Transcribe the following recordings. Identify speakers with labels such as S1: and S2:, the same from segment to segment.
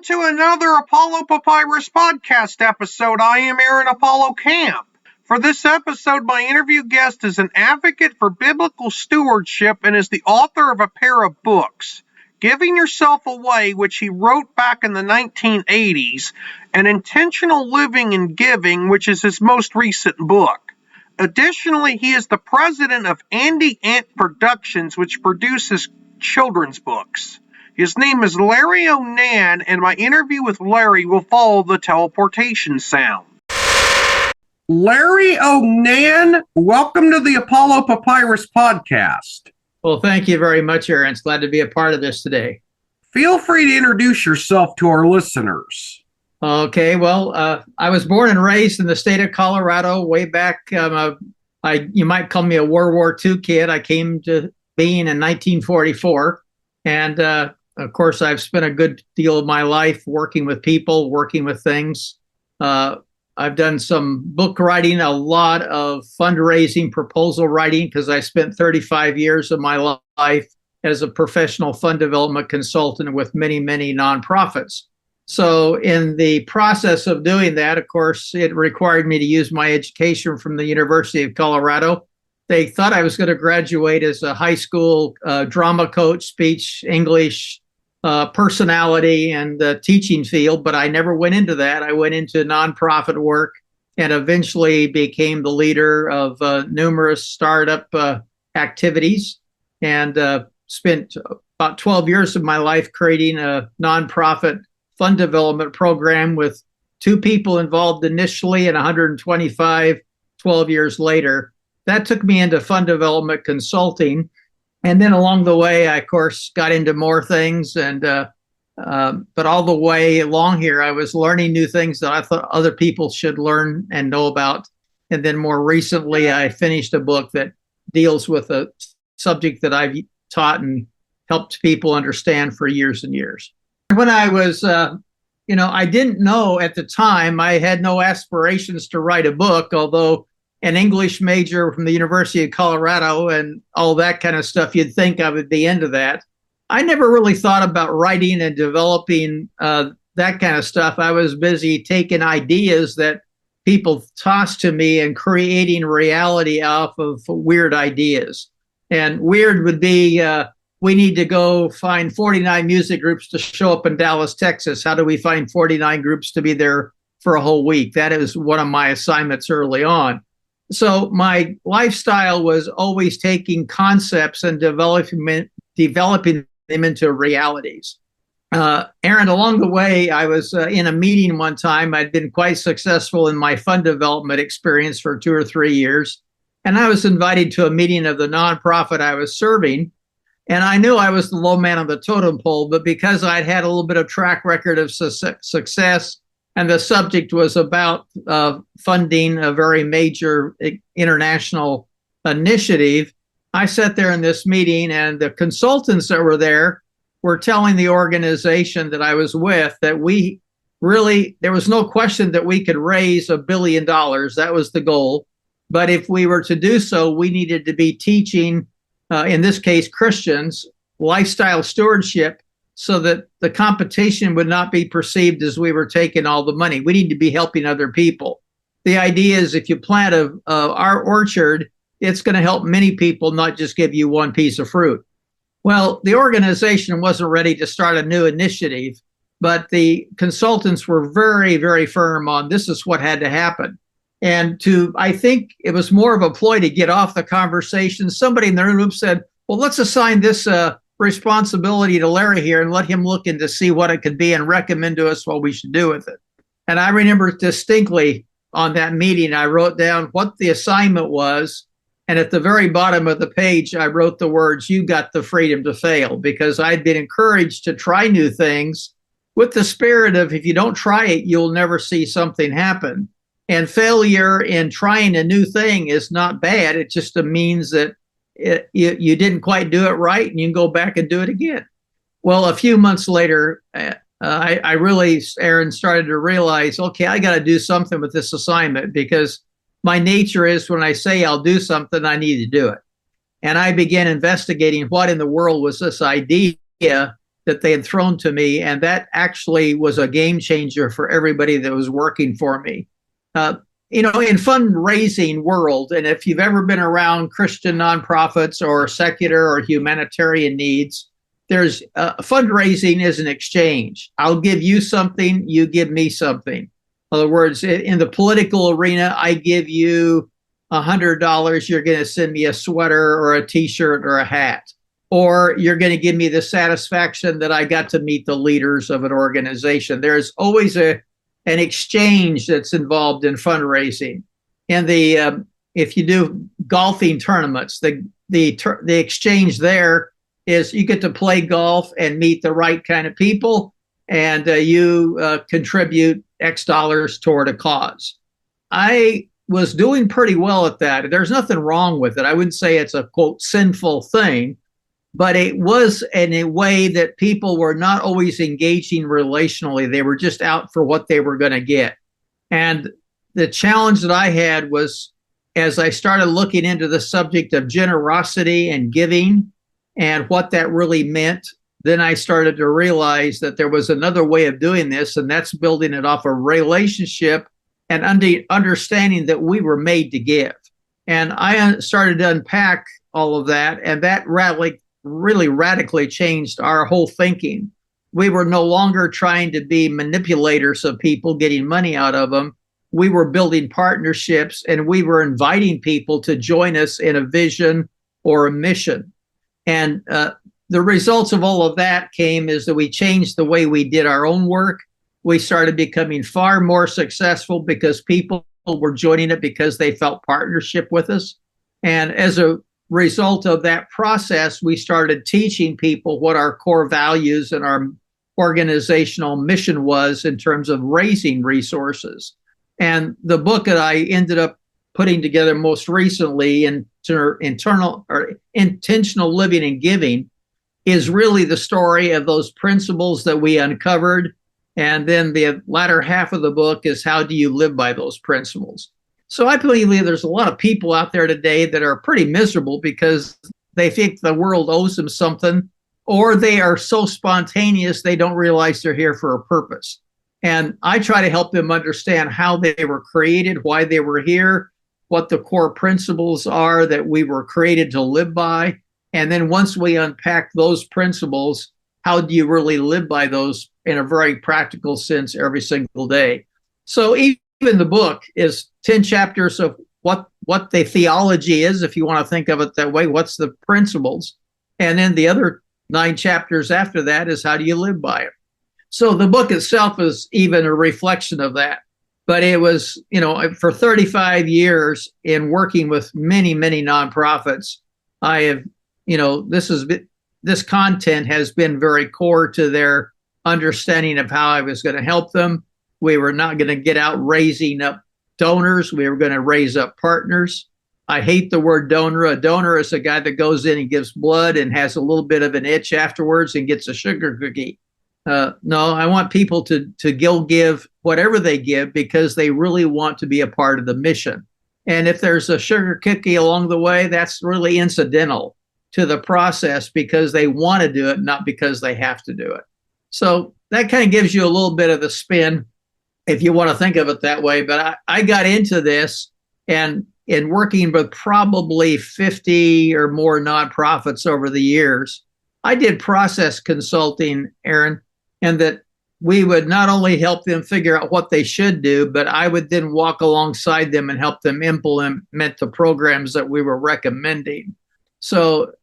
S1: to another Apollo Papyrus podcast episode. I am Aaron Apollo Camp. For this episode, my interview guest is an advocate for biblical stewardship and is the author of a pair of books, Giving Yourself Away, which he wrote back in the 1980s, and Intentional Living and Giving, which is his most recent book. Additionally, he is the president of Andy Ant Productions, which produces children's books. His name is Larry O'Nan, and my interview with Larry will follow the teleportation sound. Larry O'Nan, welcome to the Apollo Papyrus podcast.
S2: Well, thank you very much, Aaron. It's glad to be a part of this today.
S1: Feel free to introduce yourself to our listeners.
S2: Okay, well, I was born and raised in the state of Colorado way back. You might call me a World War II kid. I came to being in 1944. And of course, I've spent a good deal of my life working with people, working with things. I've done some book writing, a lot of fundraising, proposal writing, because I spent 35 years of my life as a professional fund development consultant with many, many nonprofits. So in the process of doing that, of course, it required me to use my education from the University of Colorado. They thought I was going to graduate as a high school drama coach, speech, English, personality, and the teaching field, but I never went into that. I went into nonprofit work and eventually became the leader of numerous startup activities, and spent about 12 years of my life creating a nonprofit fund development program with 2 people involved initially and 125 12 years later. That took me into fund development consulting. And then along the way, I, of course, got into more things. But all the way along here, I was learning new things that I thought other people should learn and know about. And then more recently, I finished a book that deals with a subject that I've taught and helped people understand for years and years. When I was, I didn't know at the time, I had no aspirations to write a book, although an English major from the University of Colorado and all that kind of stuff, you'd think I would be into that. I never really thought about writing and developing that kind of stuff. I was busy taking ideas that people tossed to me and creating reality off of weird ideas. And weird would be, we need to go find 49 music groups to show up in Dallas, Texas. How do we find 49 groups to be there for a whole week? That is one of my assignments early on. So my lifestyle was always taking concepts and developing them into realities. Aaron, along the way, I was in a meeting one time. I'd been quite successful in my fund development experience for 2 or 3 years. And I was invited to a meeting of the nonprofit I was serving. And I knew I was the low man on the totem pole, but because I'd had a little bit of track record of success, and the subject was about funding a very major international initiative, I sat there in this meeting, and the consultants that were there were telling the organization that I was with that there was no question that we could raise $1 billion. That was the goal. But if we were to do so, we needed to be teaching, in this case, Christians, lifestyle stewardship, so that the competition would not be perceived as we were taking all the money. We need to be helping other people. The idea is if you plant our orchard, it's going to help many people, not just give you one piece of fruit. Well, the organization wasn't ready to start a new initiative, but the consultants were very, very firm on this is what had to happen. And I think it was more of a ploy to get off the conversation. Somebody in the room said, well, let's assign this responsibility to Larry here and let him look into see what it could be and recommend to us what we should do with it. And I remember distinctly on that meeting, I wrote down what the assignment was. And at the very bottom of the page, I wrote the words, "You got the freedom to fail," because I'd been encouraged to try new things with the spirit of if you don't try it, you'll never see something happen. And failure in trying a new thing is not bad. It just means that you didn't quite do it right, and you can go back and do it again. Well, a few months later, I really, Aaron, started to realize, okay, I got to do something with this assignment, because my nature is when I say I'll do something, I need to do it. And I began investigating what in the world was this idea that they had thrown to me. And that actually was a game changer for everybody that was working for me. In fundraising world, and if you've ever been around Christian nonprofits or secular or humanitarian needs, there's fundraising is an exchange. I'll give you something, you give me something. In other words, in the political arena, I give you $100, you're going to send me a sweater or a t-shirt or a hat. Or you're going to give me the satisfaction that I got to meet the leaders of an organization. There's always an exchange that's involved in fundraising. And if you do golfing tournaments, the exchange there is you get to play golf and meet the right kind of people, and you contribute X dollars toward a cause. I was doing pretty well at that. There's nothing wrong with it. I wouldn't say it's a, quote, sinful thing, but it was in a way that people were not always engaging relationally. They were just out for what they were going to get. And the challenge that I had was, as I started looking into the subject of generosity and giving and what that really meant, then I started to realize that there was another way of doing this, and that's building it off a relationship and understanding that we were made to give. And I started to unpack all of that, and that really radically changed our whole thinking. We were no longer trying to be manipulators of people, getting money out of them. We were building partnerships, and we were inviting people to join us in a vision or a mission. And the results of all of that came is that we changed the way we did our own work. We started becoming far more successful because people were joining it because they felt partnership with us. And as a result of that process, we started teaching people what our core values and our organizational mission was in terms of raising resources. And the book that I ended up putting together most recently, Intentional Living and Giving, is really the story of those principles that we uncovered. And then the latter half of the book is how do you live by those principles? So I believe there's a lot of people out there today that are pretty miserable because they think the world owes them something, or they are so spontaneous they don't realize they're here for a purpose. And I try to help them understand how they were created, why they were here, what the core principles are that we were created to live by. And then once we unpack those principles, how do you really live by those in a very practical sense every single day? So even the book is 10 chapters of what the theology is, if you want to think of it that way, what's the principles. And then the other 9 chapters after that is how do you live by it. So the book itself is even a reflection of that. But it was, for 35 years in working with many, many nonprofits, I have, this content has been very core to their understanding of how I was going to help them. We were not going to get out raising up donors. We were going to raise up partners. I hate the word donor. A donor is a guy that goes in and gives blood and has a little bit of an itch afterwards and gets a sugar cookie. No, I want people to give whatever they give because they really want to be a part of the mission. And if there's a sugar cookie along the way, that's really incidental to the process because they want to do it, not because they have to do it. So that kind of gives you a little bit of the spin if you want to think of it that way. But I got into this and in working with probably 50 or more nonprofits over the years, I did process consulting, Aaron, and that we would not only help them figure out what they should do, but I would then walk alongside them and help them implement the programs that we were recommending. So,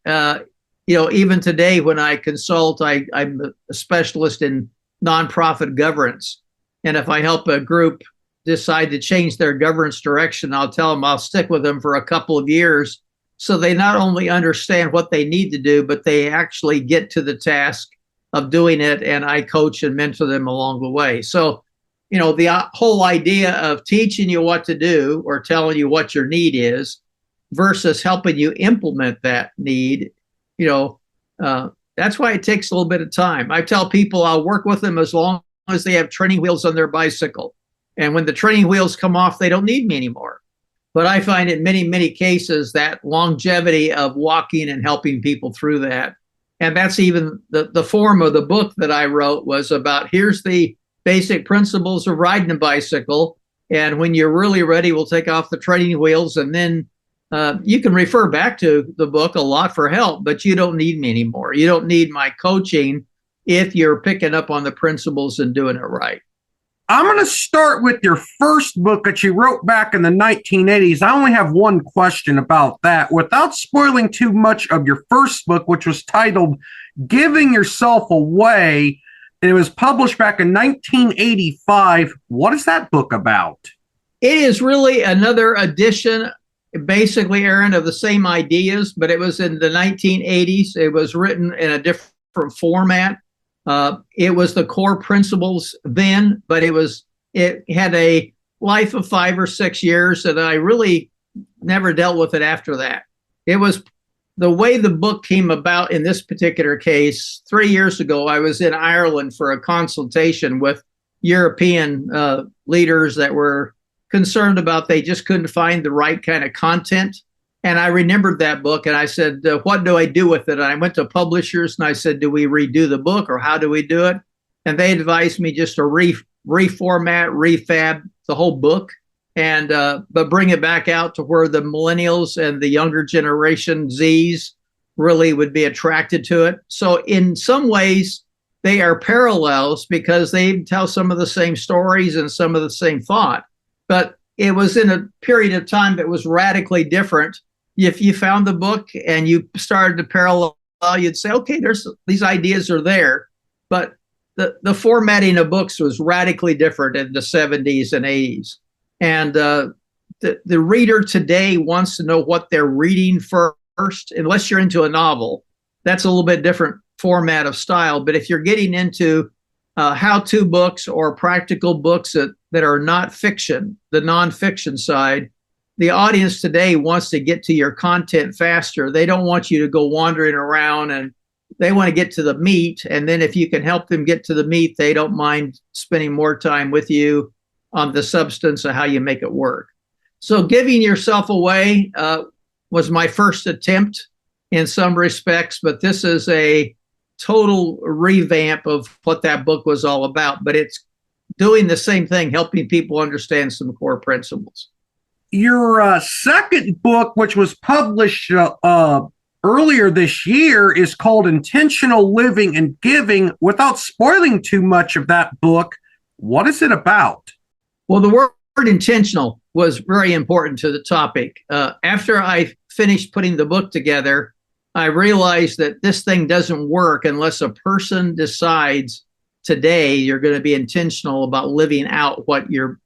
S2: even today when I consult, I'm a specialist in nonprofit governance. And if I help a group decide to change their governance direction, I'll tell them I'll stick with them for a couple of years so they not only understand what they need to do, but they actually get to the task of doing it, and I coach and mentor them along the way. So, the whole idea of teaching you what to do or telling you what your need is versus helping you implement that need, that's why it takes a little bit of time. I tell people I'll work with them as long as they have training wheels on their bicycle. And when the training wheels come off, they don't need me anymore. But I find in many, many cases that longevity of walking and helping people through that And that's even the form of the book that I wrote was about here's the basic principles of riding a bicycle. And when you're really ready, we'll take off the training wheels. And then you can refer back to the book a lot for help, but you don't need me anymore. You don't need my coaching if you're picking up on the principles and doing it right.
S1: I'm going to start with your first book that you wrote back in the 1980s. I only have one question about that. Without spoiling too much of your first book, which was titled Giving Yourself Away, and it was published back in 1985. What is that book about?
S2: It is really another edition, basically, Aaron, of the same ideas, but it was in the 1980s. It was written in a different format. It was the core principles then, but it had a life of 5 or 6 years, and I really never dealt with it after that. It was the way the book came about in this particular case. 3 years ago, I was in Ireland for a consultation with European leaders that were concerned about they just couldn't find the right kind of content. And I remembered that book, and I said, what do I do with it? And I went to publishers, and I said, do we redo the book, or how do we do it? And they advised me just to reformat, refab the whole book, and but bring it back out to where the millennials and the younger generation, Zs, really would be attracted to it. So in some ways, they are parallels because they tell some of the same stories and some of the same thought. But it was in a period of time that was radically different. If you found the book and you started to parallel, you'd say, okay, there's these ideas are there. But the formatting of books was radically different in the 70s and 80s. And the reader today wants to know what they're reading first, unless you're into a novel. That's a little bit different format of style. But if you're getting into how-to books or practical books that are not fiction, the nonfiction side, the audience today wants to get to your content faster. They don't want you to go wandering around, and they want to get to the meat. And then if you can help them get to the meat, they don't mind spending more time with you on the substance of how you make it work. So Giving Yourself Away was my first attempt in some respects, but this is a total revamp of what that book was all about. But it's doing the same thing, helping people understand some core principles.
S1: Your second book, which was published earlier this year, is called Intentional Living and Giving. Without spoiling too much of that book, what is it about?
S2: Well, the word intentional was very important to the topic. After I finished putting the book together, I realized that this thing doesn't work unless a person decides today you're going to be intentional about living out what your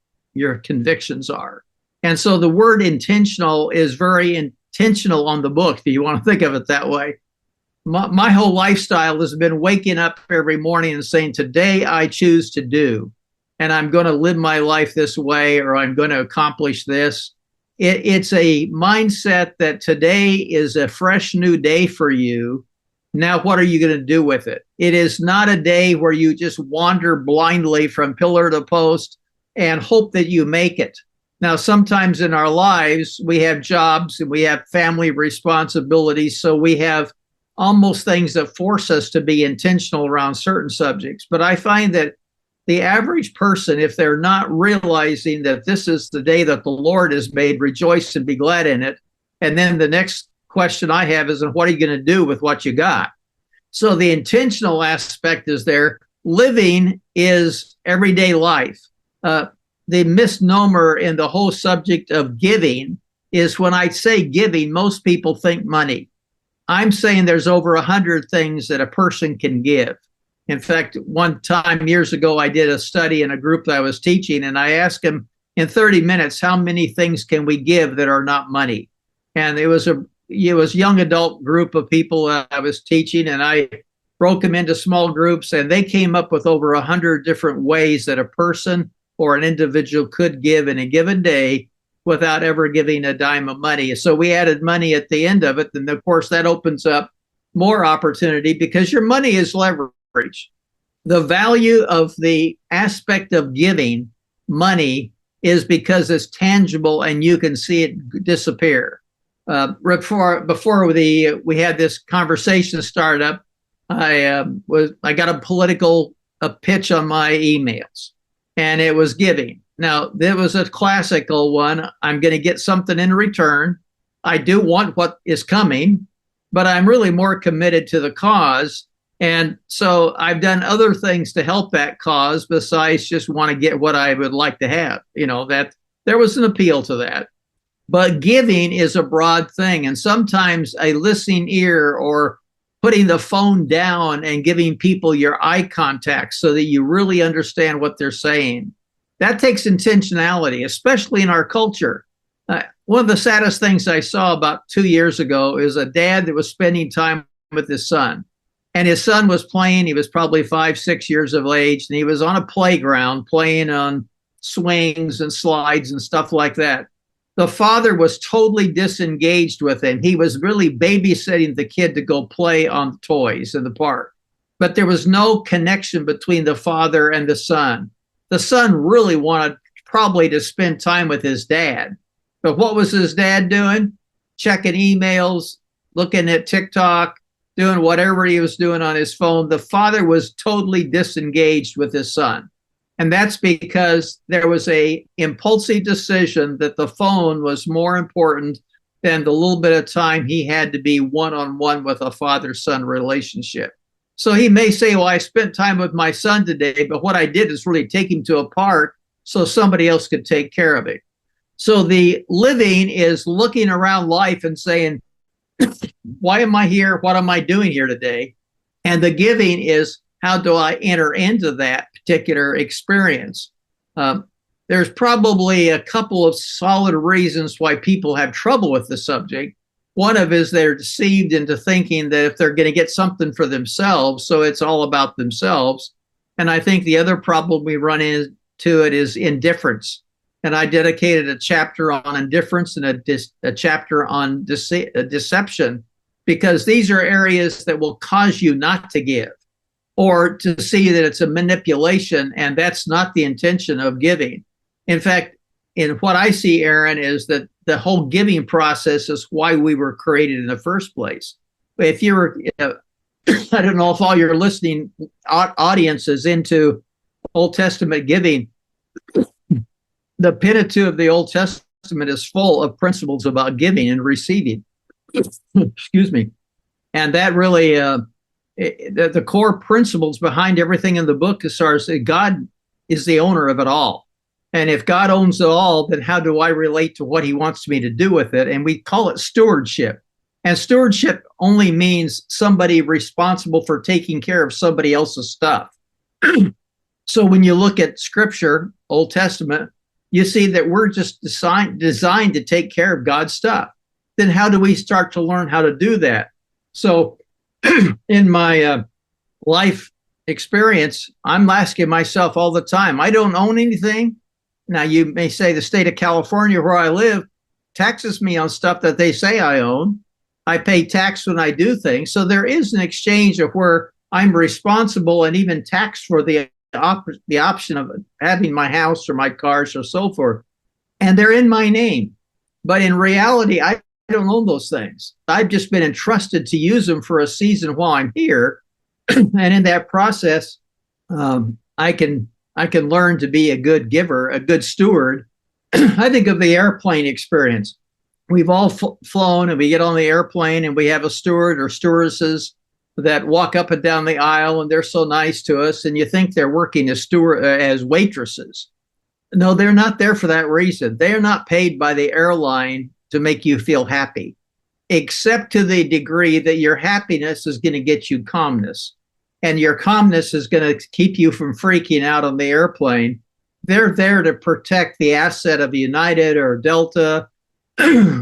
S2: convictions are. And so the word intentional is very intentional on the book, if you want to think of it that way. My whole lifestyle has been waking up every morning and saying, today I choose to do, and I'm going to live my life this way, or I'm going to accomplish this. It's a mindset that today is a fresh new day for you. Now, what are you going to do with it? It is not a day where you just wander blindly from pillar to post and hope that you make it. Now, sometimes in our lives, we have jobs and we have family responsibilities. So we have almost things that force us to be intentional around certain subjects. But I find that the average person, if they're not realizing that this is the day that the Lord has made, rejoice and be glad in it. And then the next question I have is, what are you going to do with what you got? So the intentional aspect is there. Living is everyday life. The misnomer in the whole subject of giving is when I say giving, most people think money. I'm saying there's over 100 things that a person can give. In fact, one time years ago, I did a study in a group that I was teaching, and I asked them in 30 minutes, how many things can we give that are not money? And it was a young adult group of people that I was teaching, and I broke them into small groups, and they came up with over 100 different ways that a person or an individual could give in a given day without ever giving a dime of money. So we added money at the end of it. And of course, that opens up more opportunity because your money is leverage. The value of the aspect of giving money is because it's tangible and you can see it disappear. Before we had this conversation start up, I got a political pitch on my emails, and it was giving. Now, there was a classical one. I'm going to get something in return. I do want what is coming, but I'm really more committed to the cause. And so I've done other things to help that cause besides just want to get what I would like to have. That there was an appeal to that. But giving is a broad thing. And sometimes a listening ear or putting the phone down and giving people your eye contact so that you really understand what they're saying. That takes intentionality, especially in our culture. One of the saddest things I saw about 2 years ago is a dad that was spending time with his son. And his son was playing. He was probably 5, 6 years of age. And he was on a playground playing on swings and slides and stuff like that. The father was totally disengaged with him. He was really babysitting the kid to go play on toys in the park. But there was no connection between the father and the son. The son really wanted probably to spend time with his dad. But what was his dad doing? Checking emails, looking at TikTok, doing whatever he was doing on his phone. The father was totally disengaged with his son. And that's because there was a impulsive decision that the phone was more important than the little bit of time he had to be one-on-one with a father-son relationship. So he may say, well, I spent time with my son today, but what I did is really take him to a park so somebody else could take care of it. So the living is looking around life and saying, why am I here? What am I doing here today? And the giving is, how do I enter into that particular experience? There's probably a couple of solid reasons why people have trouble with the subject. One of is they're deceived into thinking that if they're going to get something for themselves, so it's all about themselves. And I think the other problem we run into it is indifference. And I dedicated a chapter on indifference and a chapter on deception, because these are areas that will cause you not to give, or to see that it's a manipulation, and that's not the intention of giving. In fact, in what I see, Aaron, is that the whole giving process is why we were created in the first place. If you're, I don't know if all your listening audience is into Old Testament giving, the Pentateuch of the Old Testament is full of principles about giving and receiving. Excuse me. And that really, the core principles behind everything in the book as far as God is the owner of it all. And if God owns it all, then how do I relate to what he wants me to do with it? And we call it stewardship. And stewardship only means somebody responsible for taking care of somebody else's stuff. So when you look at Scripture, Old Testament, you see that we're just designed to take care of God's stuff. Then how do we start to learn how to do that? So in my life experience, I'm asking myself all the time, I don't own anything. Now, you may say the state of California, where I live, taxes me on stuff that they say I own. I pay tax when I do things. So there is an exchange of where I'm responsible and even taxed for the option of having my house or my cars or so forth. And they're in my name. But in reality, I don't own those things. I've just been entrusted to use them for a season while I'm here. And in that process, I can learn to be a good giver, a good steward. I think of the airplane experience. We've all flown, and we get on the airplane and we have a steward or stewardesses that walk up and down the aisle, and they're so nice to us, and you think they're working as waitresses. No, they're not there for that reason. They are not paid by the airline to make you feel happy, except to the degree that your happiness is going to get you calmness. And your calmness is going to keep you from freaking out on the airplane. They're there to protect the asset of United or Delta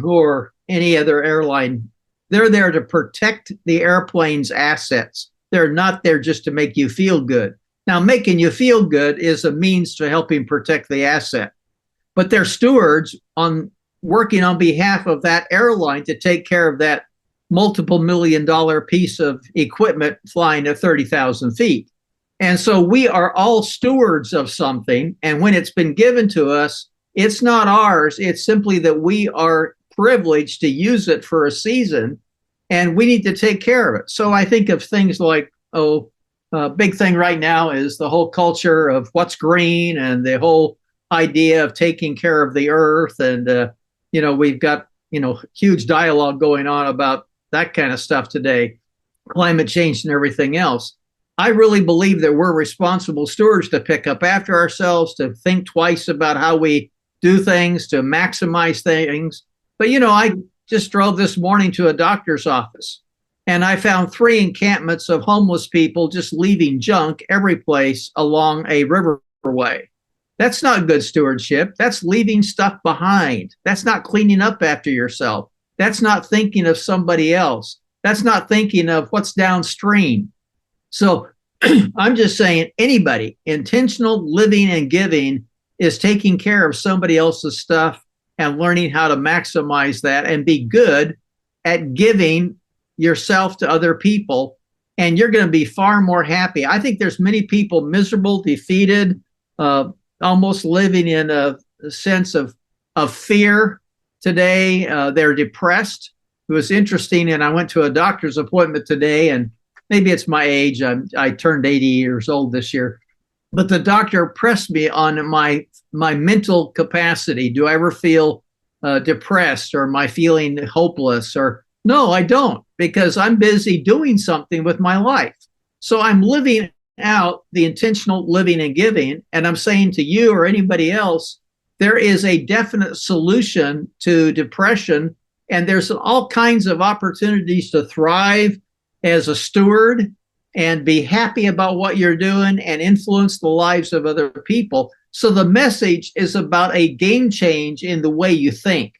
S2: or any other airline. They're there to protect the airplane's assets. They're not there just to make you feel good. Now, making you feel good is a means to helping protect the asset. But they're stewards working on behalf of that airline to take care of that multiple $1 million piece of equipment flying at 30,000 feet. And so we are all stewards of something. And when it's been given to us, it's not ours. It's simply that we are privileged to use it for a season, and we need to take care of it. So I think of things like big thing right now is the whole culture of what's green and the whole idea of taking care of the earth. And, we've got, huge dialogue going on about that kind of stuff today, climate change and everything else. I really believe that we're responsible stewards to pick up after ourselves, to think twice about how we do things, to maximize things. But, I just drove this morning to a doctor's office and I found 3 encampments of homeless people just leaving junk every place along a riverway. That's not good stewardship. That's leaving stuff behind. That's not cleaning up after yourself. That's not thinking of somebody else. That's not thinking of what's downstream. So I'm just saying anybody, intentional living and giving is taking care of somebody else's stuff and learning how to maximize that and be good at giving yourself to other people. And you're going to be far more happy. I think there's many people miserable, defeated, almost living in a sense of fear today. They're depressed. It was interesting. And I went to a doctor's appointment today, and maybe it's my age. I turned 80 years old this year, but the doctor pressed me on my mental capacity. Do I ever feel depressed, or am I feeling hopeless? Or no, I don't, because I'm busy doing something with my life. So I'm living out the intentional living and giving. And I'm saying to you or anybody else, there is a definite solution to depression. And there's all kinds of opportunities to thrive as a steward and be happy about what you're doing and influence the lives of other people. So the message is about a game change in the way you think.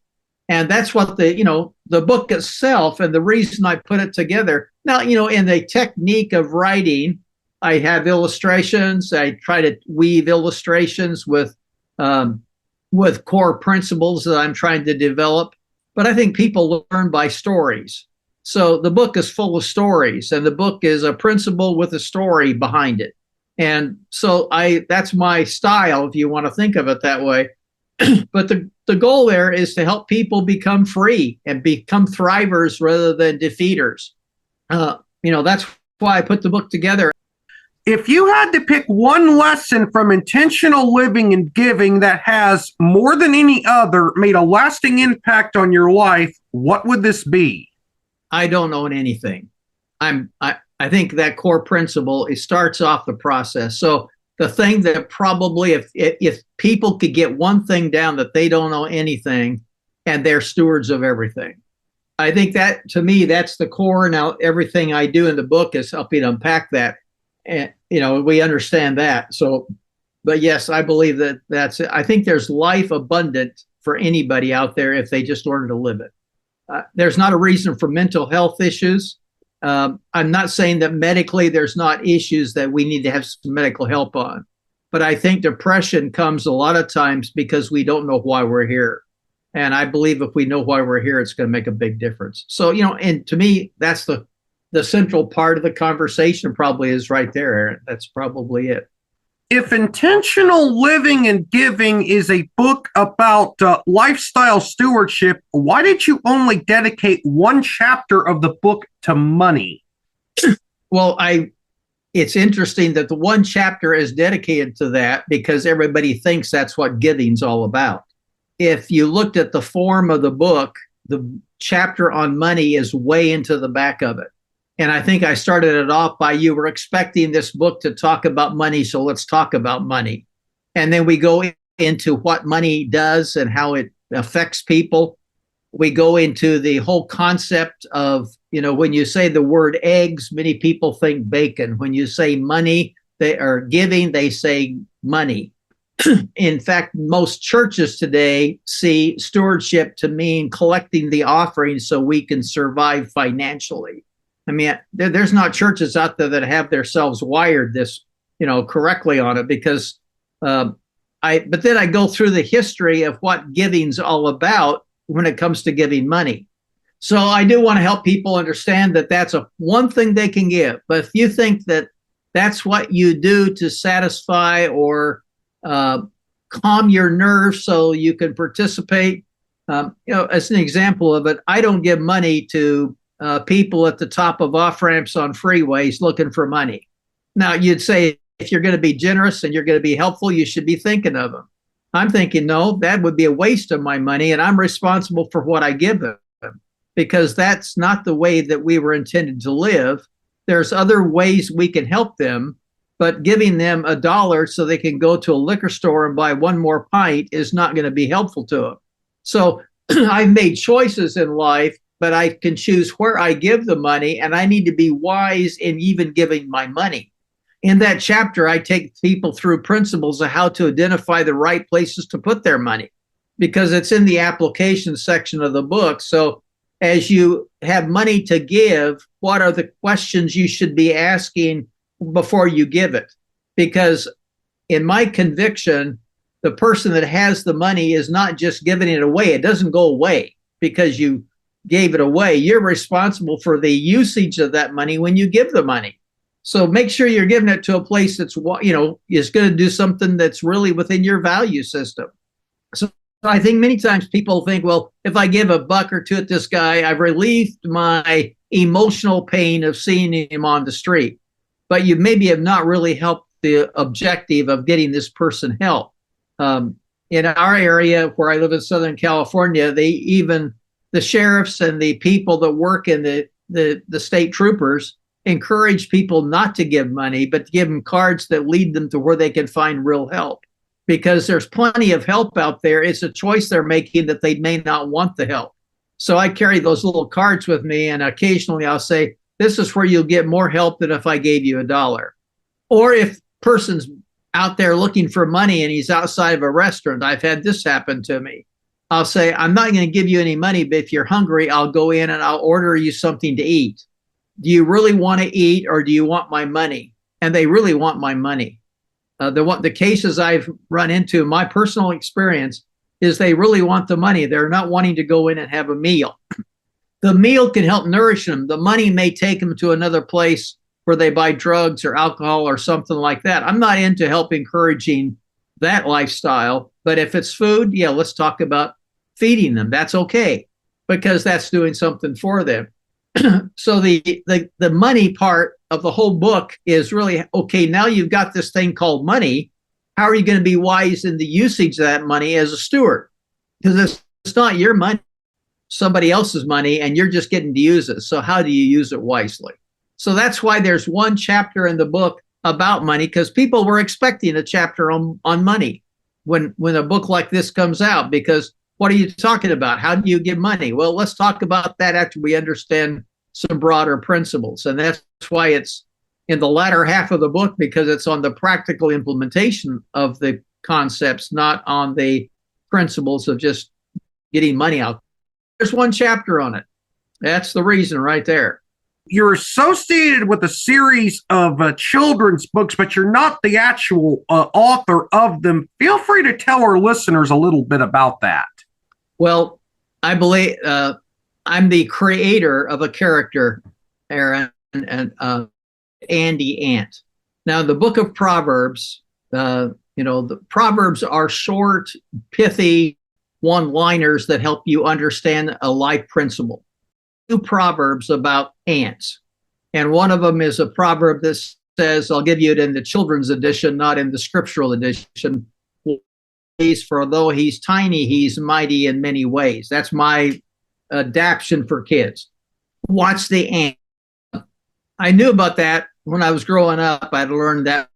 S2: And that's what the book itself, and the reason I put it together. Now, in the technique of writing, I have illustrations. I try to weave illustrations with core principles that I'm trying to develop. But I think people learn by stories. So the book is full of stories, and the book is a principle with a story behind it. And so that's my style, if you want to think of it that way. But the goal there is to help people become free and become thrivers rather than defeaters. That's why I put the book together.
S1: If you had to pick one lesson from intentional living and giving that has, more than any other, made a lasting impact on your life, what would this be?
S2: I don't own anything. I think that core principle, it starts off the process. So the thing that probably, if people could get one thing down, that they don't own anything and they're stewards of everything. I think that, to me, that's the core. Now, everything I do in the book is helping unpack that. And, we understand that. So, but yes, I believe that's it. I think there's life abundant for anybody out there if they just learn to live it. There's not a reason for mental health issues. I'm not saying that medically there's not issues that we need to have some medical help on. But I think depression comes a lot of times because we don't know why we're here. And I believe if we know why we're here, it's going to make a big difference. So, and to me, that's the central part of the conversation probably is right there, Aaron. That's probably it.
S1: If intentional living and giving is a book about lifestyle stewardship, why did you only dedicate one chapter of the book to money?
S2: Well, it's interesting that the one chapter is dedicated to that because everybody thinks that's what giving's all about. If you looked at the form of the book, the chapter on money is way into the back of it. And I think I started it off by, you were expecting this book to talk about money, so let's talk about money. And then we go into what money does and how it affects people. We go into the whole concept of, when you say the word eggs, many people think bacon. When you say money, they are giving, they say money. In fact, most churches today see stewardship to mean collecting the offering so we can survive financially. I mean, there's not churches out there that have themselves wired this, correctly on it, because but then I go through the history of what giving's all about when it comes to giving money. So I do want to help people understand that that's one thing they can give. But if you think that that's what you do to satisfy or calm your nerves so you can participate, as an example of it, I don't give money to people at the top of off ramps on freeways looking for money. Now, you'd say if you're going to be generous and you're going to be helpful, you should be thinking of them. I'm thinking, no, that would be a waste of my money, and I'm responsible for what I give them, because that's not the way that we were intended to live. There's other ways we can help them, but giving them $1 so they can go to a liquor store and buy one more pint is not going to be helpful to them. So I've made choices in life, but I can choose where I give the money, and I need to be wise in even giving my money. In that chapter, I take people through principles of how to identify the right places to put their money, because it's in the application section of the book. So as you have money to give, what are the questions you should be asking before you give it? Because in my conviction, the person that has the money is not just giving it away. It doesn't go away because you gave it away. You're responsible for the usage of that money when you give the money. So make sure you're giving it to a place that's, is going to do something that's really within your value system. So I think many times people think, well, if I give $1 or $2 at this guy, I've relieved my emotional pain of seeing him on the street. But you maybe have not really helped the objective of getting this person help. In our area where I live in Southern California, the sheriffs and the people that work in the state troopers encourage people not to give money, but to give them cards that lead them to where they can find real help. Because there's plenty of help out there. It's a choice they're making that they may not want the help. So I carry those little cards with me, and occasionally I'll say, this is where you'll get more help than if I gave you $1. Or if person's out there looking for money and he's outside of a restaurant, I've had this happen to me. I'll say, I'm not going to give you any money, but if you're hungry, I'll go in and I'll order you something to eat. Do you really want to eat, or do you want my money? And they really want my money. The cases I've run into, my personal experience, is they really want the money. They're not wanting to go in and have a meal. The meal can help nourish them. The money may take them to another place where they buy drugs or alcohol or something like that. I'm not into help encouraging that lifestyle. But if it's food, yeah, let's talk about feeding them. That's okay, because that's doing something for them. So the money part of the whole book is really, okay, now you've got this thing called money. How are you going to be wise in the usage of that money as a steward? Because it's not your money, somebody else's money, and you're just getting to use it. So how do you use it wisely? So that's why there's one chapter in the book about money, because people were expecting a chapter on money when a book like this comes out, because what are you talking about? How do you give money? Well, let's talk about that after we understand some broader principles. And that's why it's in the latter half of the book, because it's on the practical implementation of the concepts, not on the principles of just getting money out. There's one chapter on it. That's the reason right there.
S1: You're associated with a series of children's books, but you're not the actual author of them. Feel free to tell our listeners a little bit about that.
S2: Well, I believe I'm the creator of a character, Aaron, and Andy Ant. Now, the book of Proverbs, the Proverbs are short, pithy one-liners that help you understand a life principle. 2 proverbs about ants, and one of them is a proverb that says, I'll give you it in the children's edition, not in the scriptural edition, for though he's tiny, he's mighty in many ways. That's my adaptation for kids. Watch the ant. I knew about that when I was growing up. I'd learned that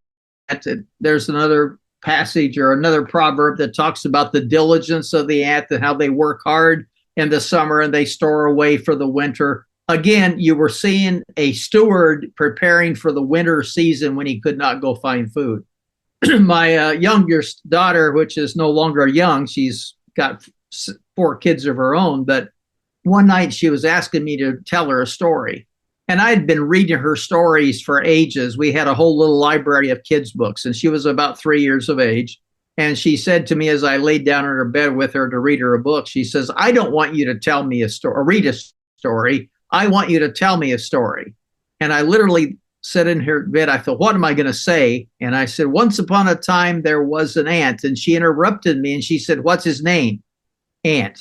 S2: there's another passage or another proverb that talks about the diligence of the ant and how they work hard in the summer and they store away for the winter. Again, you were seeing a steward preparing for the winter season when he could not go find food. My youngest daughter, which is no longer young, she's got 4 kids of her own, but one night she was asking me to tell her a story. And I'd been reading her stories for ages. We had a whole little library of kids' books, and she was about 3 years of age. And she said to me as I laid down in her bed with her to read her a book, she says, I don't want you to tell me a story or read a story. I want you to tell me a story. And I literally sat in her bed. I thought, what am I going to say? And I said, once upon a time, there was an ant. And she interrupted me and she said, what's his name? Ant.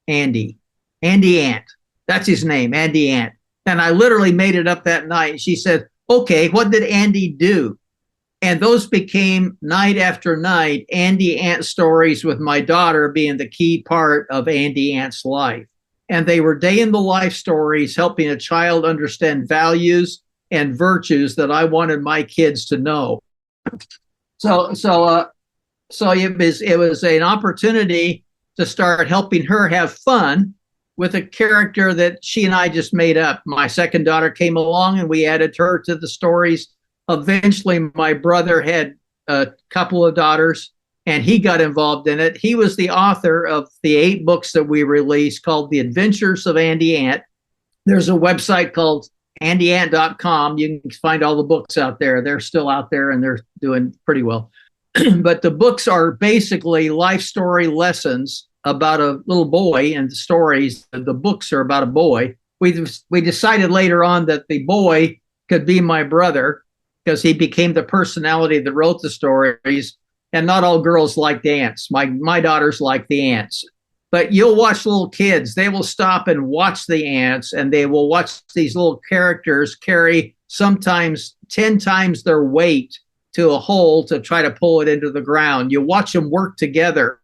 S2: Andy Ant. That's his name, Andy Ant. And I literally made it up that night. She said, okay, what did Andy do? And those became night after night Andy Ant stories, with my daughter being the key part of Andy Ant's life. And they were day in the life stories, helping a child understand values and virtues that I wanted my kids to know. So it was an opportunity to start helping her have fun with a character that she and I just made up. My second daughter came along and we added her to the stories. Eventually, my brother had a couple of daughters and he got involved in it. He was the author of the 8 books that we released called The Adventures of Andy Ant. There's a website called andyant.com. You can find all the books out there. They're still out there and they're doing pretty well. But the books are basically life story lessons about a little boy, and the stories, the books are about a boy. We decided later on that the boy could be my brother because he became the personality that wrote the stories. And not all girls like the ants. My daughters like the ants. But you'll watch little kids, they will stop and watch the ants, and they will watch these little characters carry sometimes 10 times their weight to a hole to try to pull it into the ground. You watch them work together.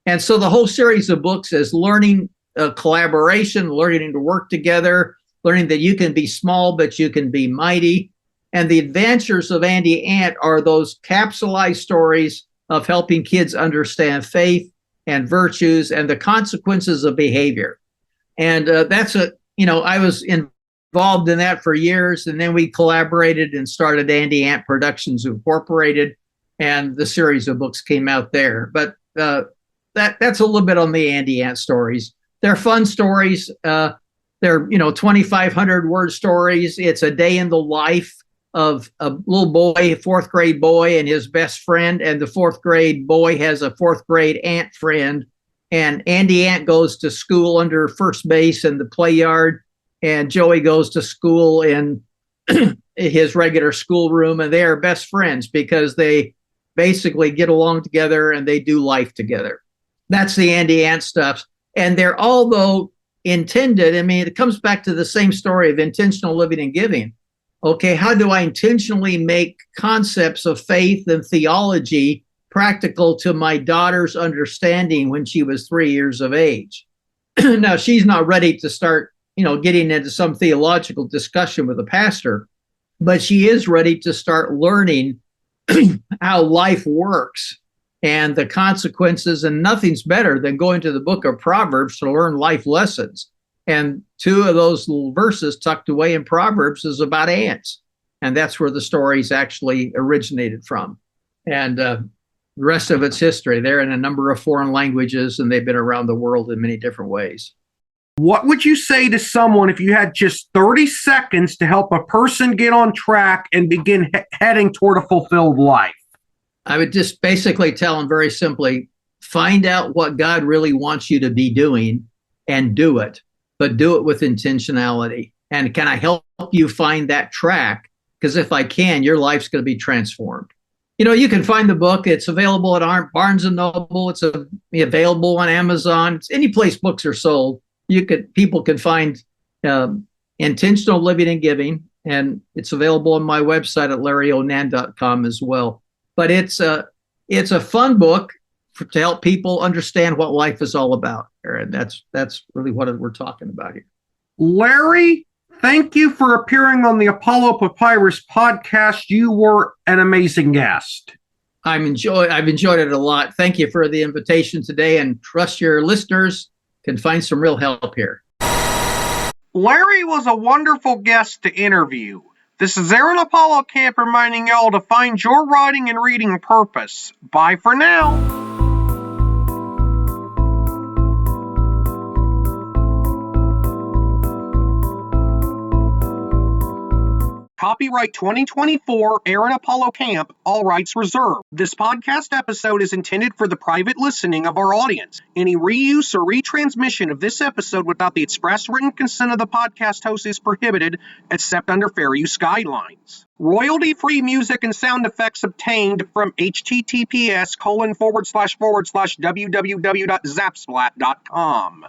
S2: And so the whole series of books is learning collaboration, learning to work together, learning that you can be small, but you can be mighty. And the Adventures of Andy Ant are those capsulized stories of helping kids understand faith and virtues and the consequences of behavior. And I was involved in that for years. And then we collaborated and started Andy Ant Productions Incorporated, and the series of books came out there. But that's a little bit on the Andy Ant stories. They're fun stories. They're 2,500 word stories. It's a day in the life of a little boy, a 4th grade boy, and his best friend. And the 4th grade boy has a 4th grade ant friend. And Andy Ant goes to school under first base in the play yard, and Joey goes to school in his regular schoolroom, and they are best friends because they basically get along together and they do life together. That's the Andy Ant stuff. And they're all, though, intended. I mean, it comes back to the same story of intentional living and giving. Okay, how do I intentionally make concepts of faith and theology practical to my daughter's understanding when she was 3 years of age? Now, she's not ready to start, getting into some theological discussion with a pastor, but she is ready to start learning how life works and the consequences. And nothing's better than going to the book of Proverbs to learn life lessons. And 2 of those little verses tucked away in Proverbs is about ants. And that's where the stories actually originated from. And the rest of it's history. They're in a number of foreign languages, and they've been around the world in many different ways.
S1: What would you say to someone if you had just 30 seconds to help a person get on track and begin heading toward a fulfilled life?
S2: I would just basically tell them very simply, find out what God really wants you to be doing and do it, but do it with intentionality. And can I help you find that track? Because if I can, your life's going to be transformed. You can find the book. It's available at Barnes & Noble. It's available on Amazon. It's any place books are sold. People can find Intentional Living and Giving, and it's available on my website at larryonan.com as well. But it's a fun book to help people understand what life is all about. And that's really what we're talking about here.
S1: Larry, thank you for appearing on the Apollo Papyrus podcast. You were an amazing guest.
S2: I've enjoyed it a lot. Thank you for the invitation today, and trust your listeners can find some real help here.
S1: Larry was a wonderful guest to interview. This is Aaron Apollo Camp reminding y'all to find your writing and reading purpose. Bye for now. Copyright 2024, Aaron Apollo Camp, all rights reserved. This podcast episode is intended for the private listening of our audience. Any reuse or retransmission of this episode without the express written consent of the podcast host is prohibited, except under fair use guidelines. Royalty-free music and sound effects obtained from https://www.zapsplat.com.